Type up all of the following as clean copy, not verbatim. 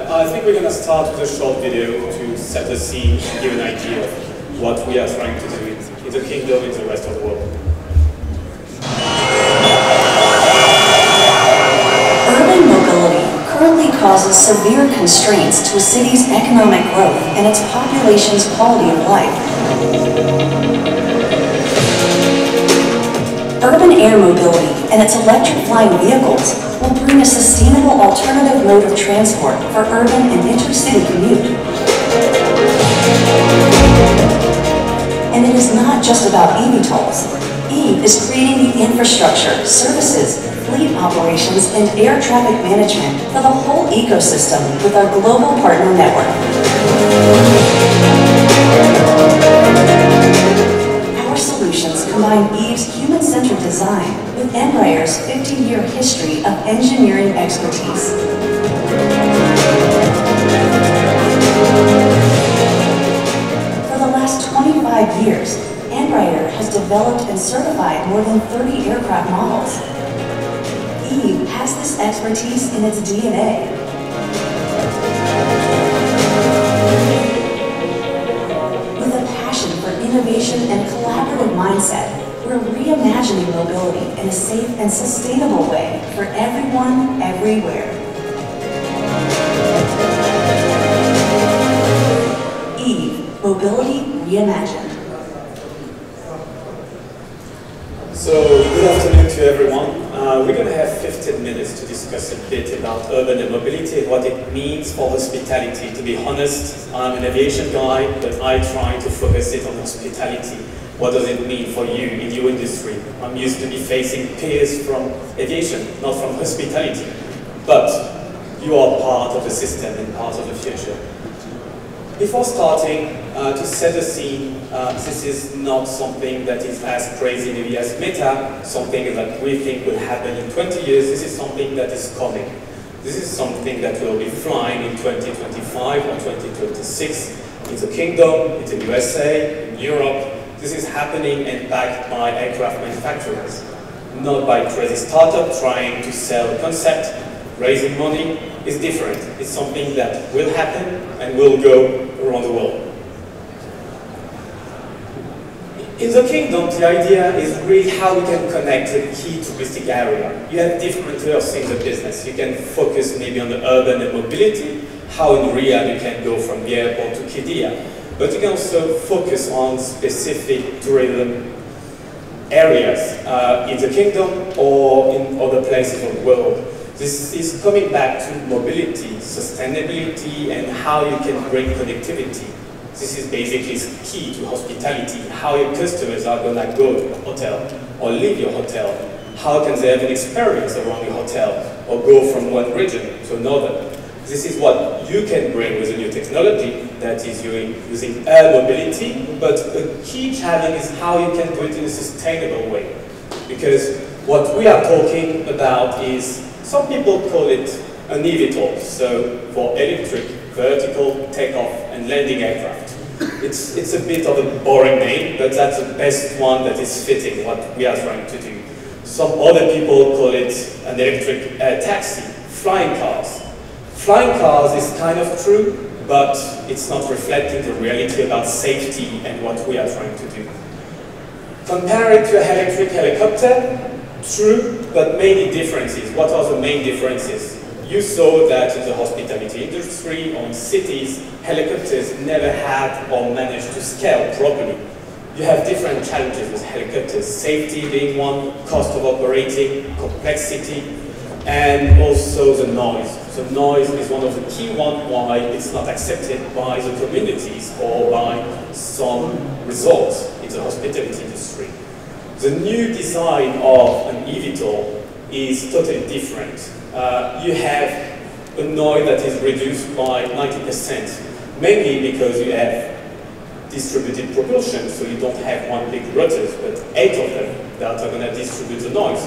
I think we're going to start with a short video to set the scene and give an idea of what we are trying to do in the kingdom and the rest of the world. Urban mobility currently causes severe constraints to a city's economic growth and its population's quality of life. Urban air mobility and its electric flying vehicles will bring a sustainable alternative mode of transport for urban and intercity commute. And it is not just about eVTOLs. Eve is creating the infrastructure, services, fleet operations, and air traffic management for the whole ecosystem with our global partner network. Our solutions combine Eve's human-centered design with Embraer's 50-year history of engineering expertise. For the last 25 years, Embraer has developed and certified more than 30 aircraft models. Eve has this expertise in its DNA. With a passion for innovation and collaborative mindset, we're reimagining mobility in a safe and sustainable way for everyone, everywhere. Eve, mobility reimagined. So, good afternoon to everyone. We're going to have 15 minutes to discuss a bit about urban air mobility and what it means for hospitality. To be honest, I'm an aviation guy, but I try to focus it on hospitality. What does it mean for you in your industry? I'm used to be facing peers from aviation, not from hospitality. But you are part of the system and part of the future. Before starting, to set the scene, this is not something that is as crazy maybe as Meta, something that we think will happen in 20 years. This is something that is coming. This is something that will be flying in 2025 or 2026 in the kingdom, in the USA, in Europe. This is happening and backed by aircraft manufacturers, not by crazy startups trying to sell a concept. Raising money is different. It's something that will happen and will go around the world. In the kingdom, the idea is really how we can connect the key touristic area. You have different ways in the business. You can focus maybe on the urban and mobility, how in Riyadh you can go from the airport to Qiddiya. But you can also focus on specific tourism areas in the kingdom or in other places of the world. This is coming back to mobility, sustainability, and how you can bring connectivity. This is basically key to hospitality, how your customers are going to go to your hotel or leave your hotel. How can they have an experience around your hotel or go from one region to another. This is what you can bring with a new technology that is using air mobility, but a key challenge is how you can do it in a sustainable way. Because what we are talking about is, some people call it an eVTOL, so for electric, vertical, takeoff and landing aircraft. It's a bit of a boring name, but that's the best one that is fitting what we are trying to do. Some other people call it an electric taxi, flying cars. Flying cars is kind of true, but it's not reflecting the reality about safety and what we are trying to do. Compare it to an electric helicopter, true, but many differences. What are the main differences? You saw that in the hospitality industry or in cities, helicopters never had or managed to scale properly. You have different challenges with helicopters, safety being one, cost of operating, complexity, and also the noise. The noise is one of the key ones why it's not accepted by the communities or by some resorts in the hospitality industry. The new design of an eVTOL is totally different. You have a noise that is reduced by 90%, mainly because you have distributed propulsion, so you don't have one big rotor, but 8 of them that are going to distribute the noise.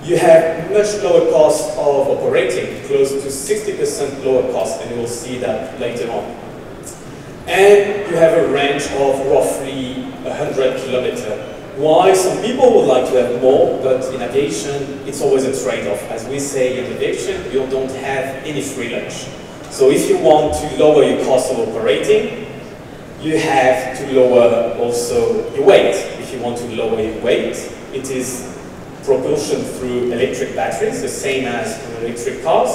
You have much lower cost of operating, close to 60% lower cost, and you will see that later on. And you have a range of roughly 100 kilometers. Why? Some people would like to have more, but in aviation, it's always a trade-off. As we say in aviation, you don't have any free lunch. So if you want to lower your cost of operating, you have to lower also your weight. If you want to lower your weight, it is propulsion through electric batteries, the same as in electric cars.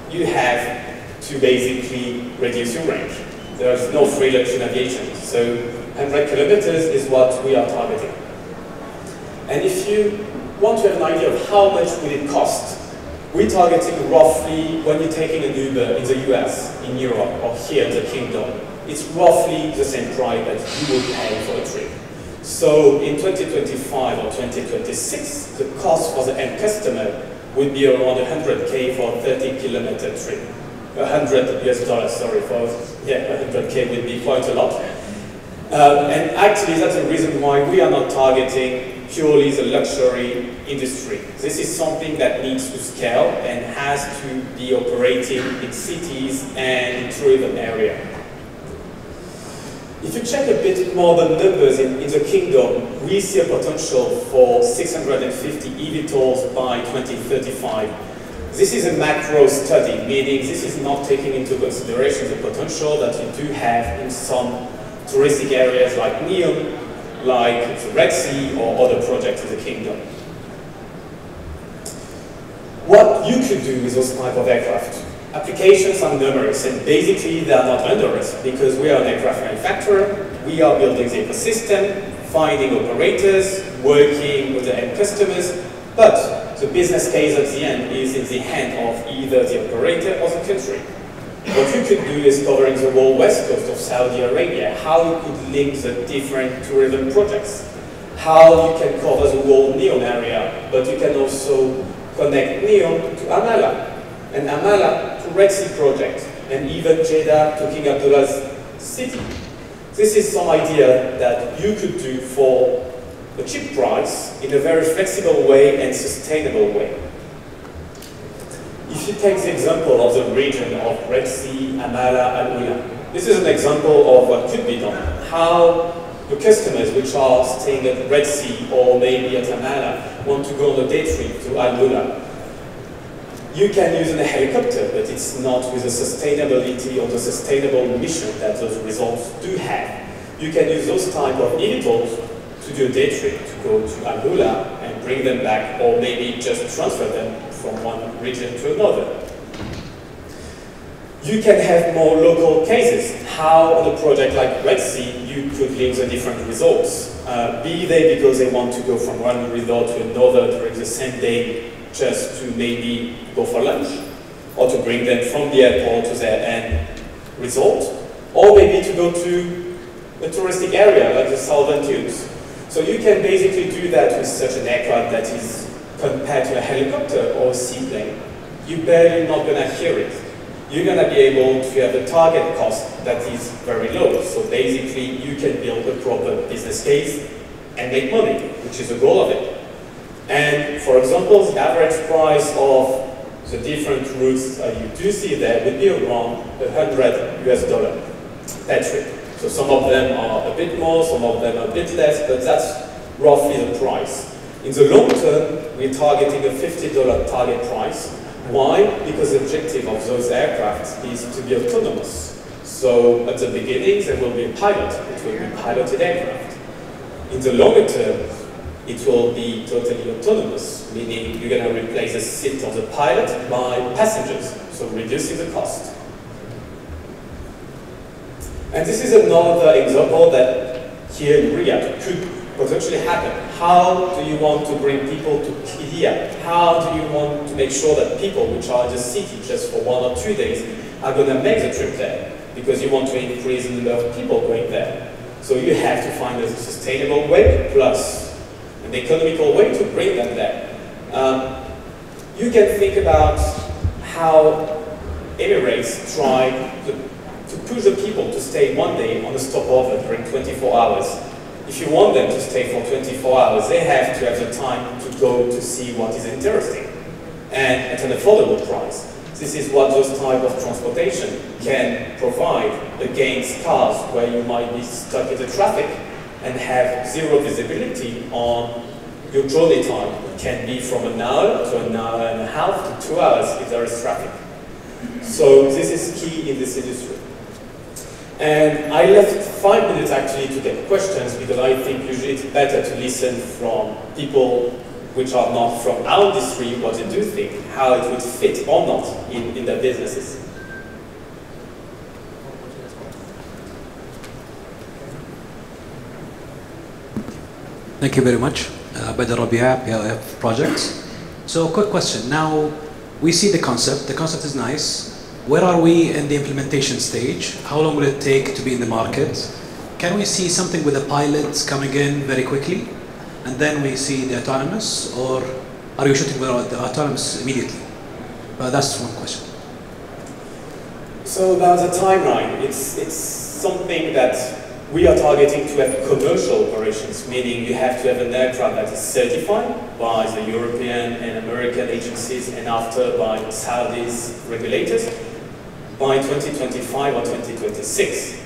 You have to basically reduce your range. There is no free lunch in aviation, so 100 kilometers is what we are targeting. And if you want to have an idea of how much will it cost, we're targeting roughly, when you're taking an Uber in the US, in Europe, or here in the Kingdom, it's roughly the same price that you would pay for a trip. So in 2025 or 2026, the cost for the end customer would be around 100K for a 30-kilometer trip. 100 US dollars, sorry, for, yeah, 100K would be quite a lot. And actually, that's the reason why we are not targeting purely the luxury industry. This is something that needs to scale and has to be operating in cities and in tourism area. If you check a bit more the numbers in the Kingdom, we see a potential for 650 eVTOLs by 2035. This is a macro study, meaning this is not taking into consideration the potential that you do have in some touristic areas like NEOM, like the Red Sea or other projects in the Kingdom. What you could do with those type of aircraft? Applications are numerous, and basically they are not under us because we are an aircraft manufacturer. We are building the ecosystem, finding operators, working with the end customers, but the business case at the end is in the hand of either the operator or the country. What you could do is covering the whole west coast of Saudi Arabia, how you could link the different tourism projects, how you can cover the whole NEOM area, but you can also connect NEOM to Amala, and Amala to Red Sea project, and even Jeddah to King Abdullah's city. This is some idea that you could do for a cheap price in a very flexible way and sustainable way. If you take the example of the region of Red Sea, Amala, Al-Ula, this is an example of what could be done. How the customers which are staying at Red Sea or maybe at Amala want to go on a day trip to Al-Ula. You can use a helicopter, but it's not with the sustainability or the sustainable mission that those resorts do have. You can use those type of eVTOLs to do a day trip, to go to Al-Ula and bring them back, or maybe just transfer them from one region to another. You can have more local cases. How on a project like Red Sea, you could link the different resorts. Be they because they want to go from one resort to another during the same day, just to maybe go for lunch, or to bring them from the airport to their end resort, or maybe to go to a touristic area like the Southern Dunes. So you can basically do that with such an aircraft that is compared to a helicopter or a seaplane. You're barely not going to hear it. You're going to be able to have a target cost that is very low. So basically you can build a proper business case and make money, which is the goal of it. And for example, the average price of the different routes you do see there would be around $100 US per trip. So some of them are a bit more, some of them are a bit less, but that's roughly the price. In the long term, we're targeting a $50 target price. Why? Because the objective of those aircraft is to be autonomous. So at the beginning, there will be a pilot. It will be piloted aircraft. In the longer term, it will be totally autonomous, meaning you're going to replace the seat of the pilot by passengers, so reducing the cost. And this is another example that here in Riyadh could potentially happen. How do you want to bring people to here? How do you want to make sure that people which are in the city just for 1 or 2 days are going to make the trip there? Because you want to increase the number of people going there. So you have to find a sustainable way plus an economical way to bring them there. You can think about how Emirates try to push the people to stay 1 day on a stopover during 24 hours. If you want them to stay for 24 hours, they have to have the time to go to see what is interesting and at an affordable price. This is what those type of transportation can provide against cars where you might be stuck in the traffic and have zero visibility on your journey time. It can be from an hour to an hour and a half to 2 hours if there is traffic. So this is key in this industry. And I left 5 minutes actually to get questions because I think usually it's better to listen from people which are not from our industry, what they do think, how it would fit or not in their businesses. Thank you very much. Badr Rabia, PLF Projects. So quick question. Now, we see the concept. The concept is nice. Where are we in the implementation stage? How long will it take to be in the market? Can we see something with the pilots coming in very quickly? And then we see the autonomous? Or are you shooting for the autonomous immediately? That's one question. So about the timeline, it's something that we are targeting to have commercial operations, meaning you have to have an aircraft that is certified by the European and American agencies and after by Saudi's regulators by 2025 or 2026.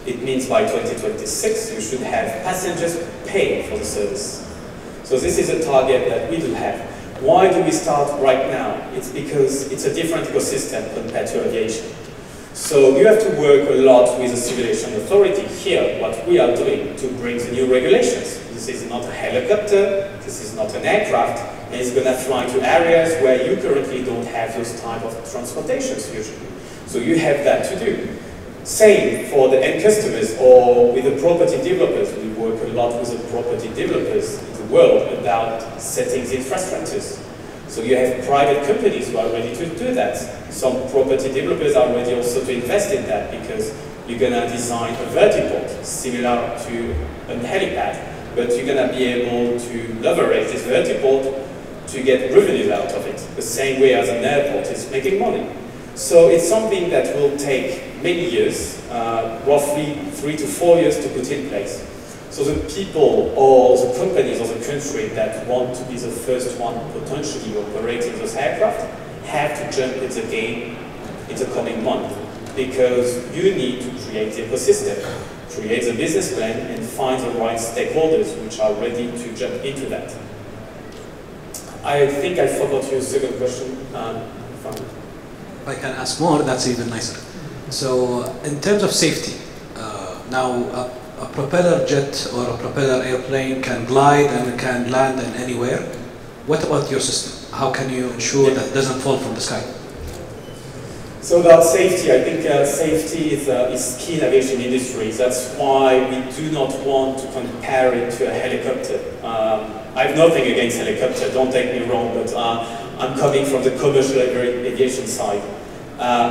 It means by 2026 you should have passengers pay for the service. So this is a target that we do have. Why do we start right now? It's because it's a different ecosystem compared to aviation. So you have to work a lot with the civil aviation authority here, what we are doing to bring the new regulations. This is not a helicopter, this is not an aircraft, and it's going to fly to areas where you currently don't have those type of transportations usually. So you have that to do. Same for the end customers or with the property developers. We work a lot with the property developers in the world about setting the infrastructures. So you have private companies who are ready to do that. Some property developers are ready also to invest in that because you're going to design a vertiport similar to a helipad, but you're going to be able to leverage this vertiport to get revenues out of it, the same way as an airport is making money. So it's something that will take many years, roughly 3 to 4 years to put in place. So the people or the companies or the country that want to be the first one potentially operating those aircraft have to jump in the game in the coming month because you need to create the ecosystem, create the business plan and find the right stakeholders which are ready to jump into that. I think I forgot your second question. If I can ask more, that's even nicer. So in terms of safety, now a propeller jet or a propeller airplane can glide and can land in anywhere. What about your system? How can you ensure that it doesn't fall from the sky? So about safety, I think safety is key in aviation industry. That's why we do not want to compare it to a helicopter. I have nothing against helicopter, don't take me wrong, but I'm coming from the commercial aviation side.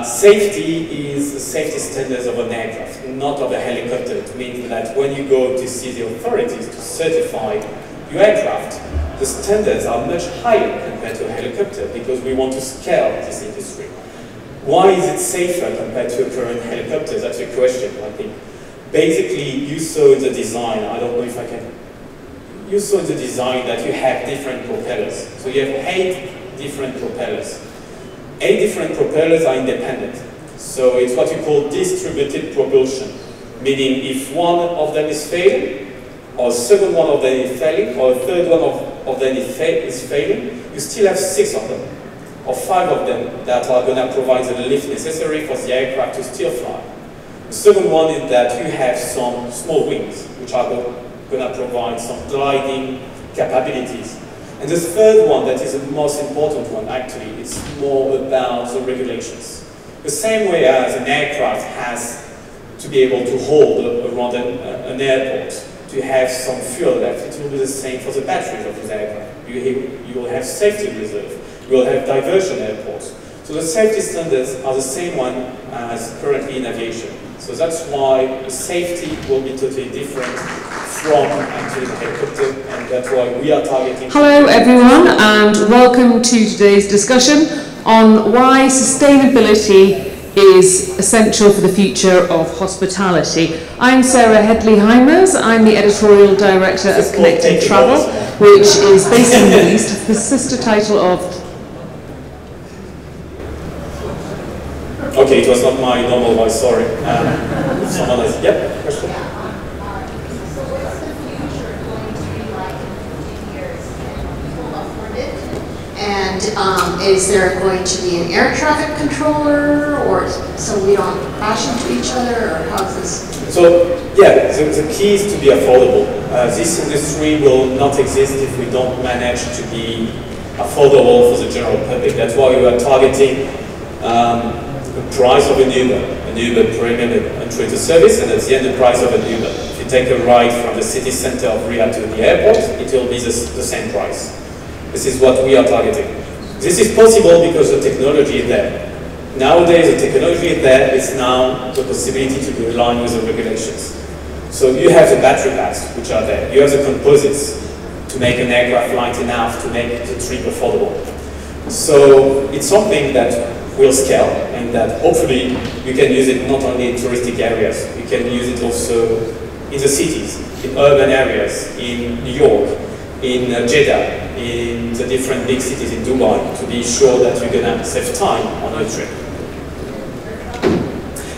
Safety is the safety standards of an aircraft, not of a helicopter. It means that when you go to see the authorities to certify your aircraft, the standards are much higher compared to a helicopter because we want to scale this industry. Why is it safer compared to a current helicopter? That's a question, I think. Basically, you saw in the design, I don't know if I can, you saw in the design that you have different propellers. So you have 8 different propellers. 8 different propellers are independent. So it's what you call distributed propulsion, meaning if one of them is failing, or a second one of them is failing, or a third one of them is failing, you still have 6 of them, or 5 of them that are going to provide the lift necessary for the aircraft to still fly. The second one is that you have some small wings, which are going to provide some gliding capabilities. And the third one, that is the most important one actually, it's more about the regulations. The same way as an aircraft has to be able to hold around an airport, to have some fuel left, it will be the same for the batteries of this aircraft. You will have safety reserve, you will have diversion airports. So the safety standards are the same one as currently in aviation. So that's why the safety will be totally different from actually the helicopter, and that's why we are targeting. Hello everyone, and welcome to today's discussion on why sustainability is essential for the future of hospitality. I'm Sarah Headley-Heimers. I'm the editorial director of Connected Travel, which is based in the Middle East, the sister title of... Okay, it was not my normal voice, sorry. Someone else, yep, question? And And is there going to be an air traffic controller, or so we don't crash into each other, or how's this? So, yeah, the key is to be affordable. This industry will not exist if we don't manage to be affordable for the general public. That's why we are targeting the price of an Uber premium entry into service, and at the end the price of an Uber. If you take a ride from the city center of Riyadh to the airport, it will be the same price. This is what we are targeting. This is possible because the technology is there. Nowadays, the technology is there. It's now the possibility to be aligned with the regulations. So you have the battery packs, which are there. You have the composites to make an aircraft light enough to make the trip affordable. So it's something that will scale, and that hopefully you can use it not only in touristic areas, you can use it also in the cities, in urban areas, in New York, in Jeddah, in the different big cities in Dubai, to be sure that you're going to save time on a trip.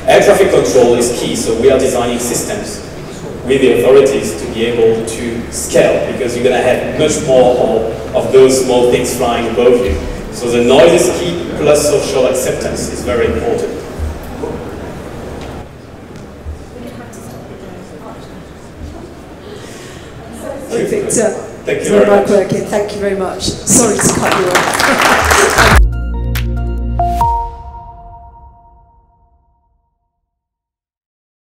Air traffic control is key, so we are designing systems with the authorities to be able to scale, because you're going to have much more of those small things flying above you. So the noise is key, plus social acceptance is very important. Victor, Thank you very much. Thank you very much. Sorry to cut you off.